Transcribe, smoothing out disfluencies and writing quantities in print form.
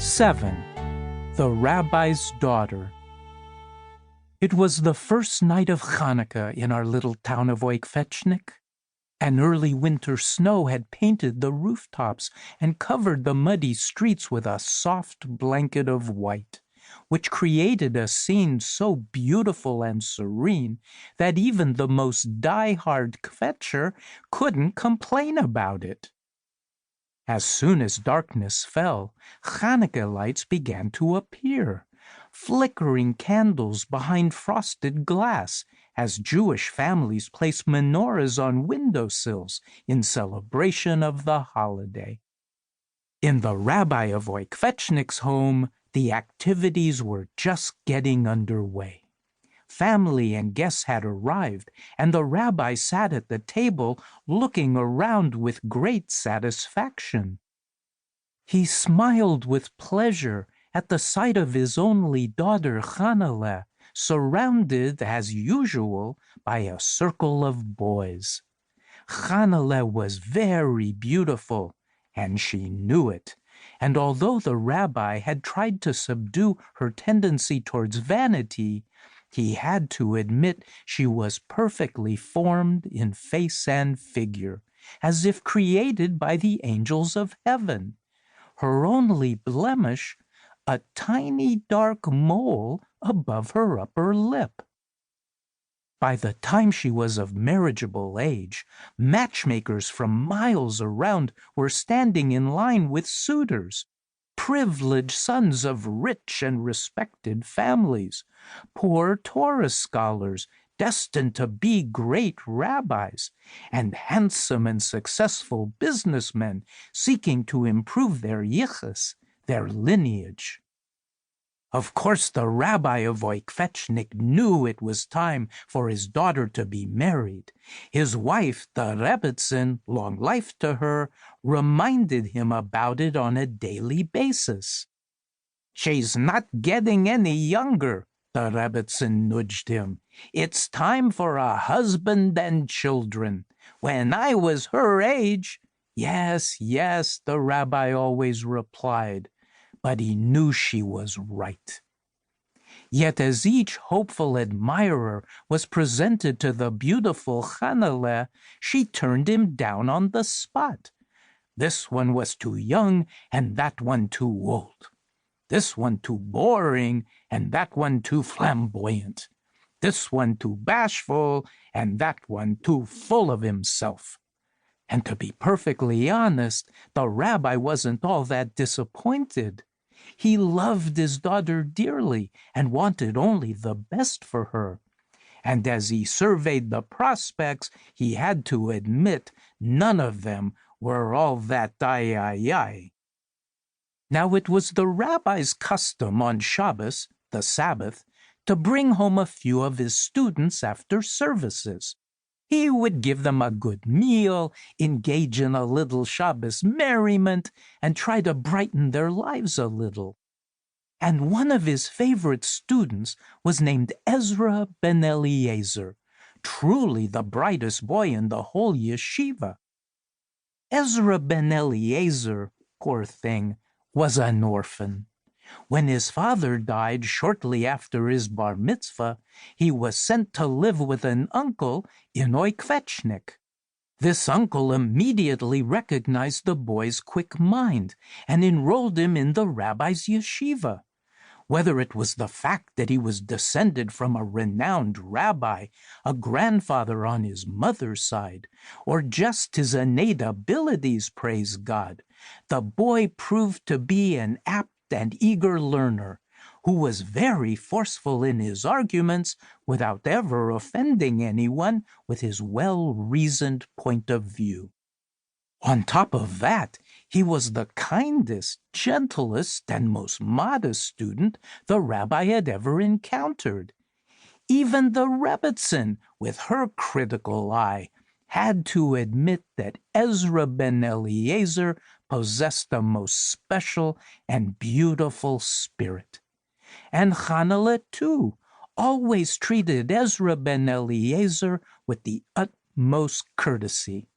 7. The Rabbi's Daughter. It was the first night of Chanukah in our little town of Oykvetchnik. An early winter snow had painted the rooftops and covered the muddy streets with a soft blanket of white, which created a scene so beautiful and serene that even the most die-hard kvetcher couldn't complain about it. As soon as darkness fell, Chanukah lights began to appear, flickering candles behind frosted glass, as Jewish families placed menorahs on windowsills in celebration of the holiday. In the Rabbi of Oykvetchnik's home, the activities were just getting underway. Family and guests had arrived, and the rabbi sat at the table looking around with great satisfaction. He smiled with pleasure at the sight of his only daughter Channele, surrounded, as usual, by a circle of boys. Channele was very beautiful, and she knew it, and although the rabbi had tried to subdue her tendency towards vanity, he had to admit she was perfectly formed in face and figure, as if created by the angels of heaven. Her only blemish, a tiny dark mole above her upper lip. By the time she was of marriageable age, matchmakers from miles around were standing in line with suitors, privileged sons of rich and respected families, poor Torah scholars destined to be great rabbis, and handsome and successful businessmen seeking to improve their yichus, their lineage. Of course, the rabbi of Oykvetchnik knew it was time for his daughter to be married. His wife, the Rebbitzin, long life to her, reminded him about it on a daily basis. "She's not getting any younger," the Rebbitzin nudged him. "It's time for a husband and children. When I was her age—" "Yes, yes," the rabbi always replied, but he knew she was right. Yet as each hopeful admirer was presented to the beautiful Channele, she turned him down on the spot. This one was too young, and that one too old. This one too boring, and that one too flamboyant. This one too bashful, and that one too full of himself. And to be perfectly honest, the rabbi wasn't all that disappointed. He loved his daughter dearly and wanted only the best for her. And as he surveyed the prospects, he had to admit none of them were all that ay. Now it was the rabbi's custom on Shabbos, the Sabbath, to bring home a few of his students after services. He would give them a good meal, engage in a little Shabbos merriment, and try to brighten their lives a little. And one of his favorite students was named Ezra ben Eliezer, truly the brightest boy in the whole yeshiva. Ezra ben Eliezer, poor thing, was an orphan. When his father died shortly after his bar mitzvah, he was sent to live with an uncle in Oykvetchnik. This uncle immediately recognized the boy's quick mind and enrolled him in the rabbi's yeshiva. Whether it was the fact that he was descended from a renowned rabbi, a grandfather on his mother's side, or just his innate abilities, praise God, the boy proved to be an apt and eager learner, who was very forceful in his arguments without ever offending anyone with his well-reasoned point of view. On top of that, he was the kindest, gentlest, and most modest student the rabbi had ever encountered. Even the Rebbitzin, with her critical eye, had to admit that Ezra ben Eliezer possessed a most special and beautiful spirit. And Channele, too, always treated Ezra ben Eliezer with the utmost courtesy.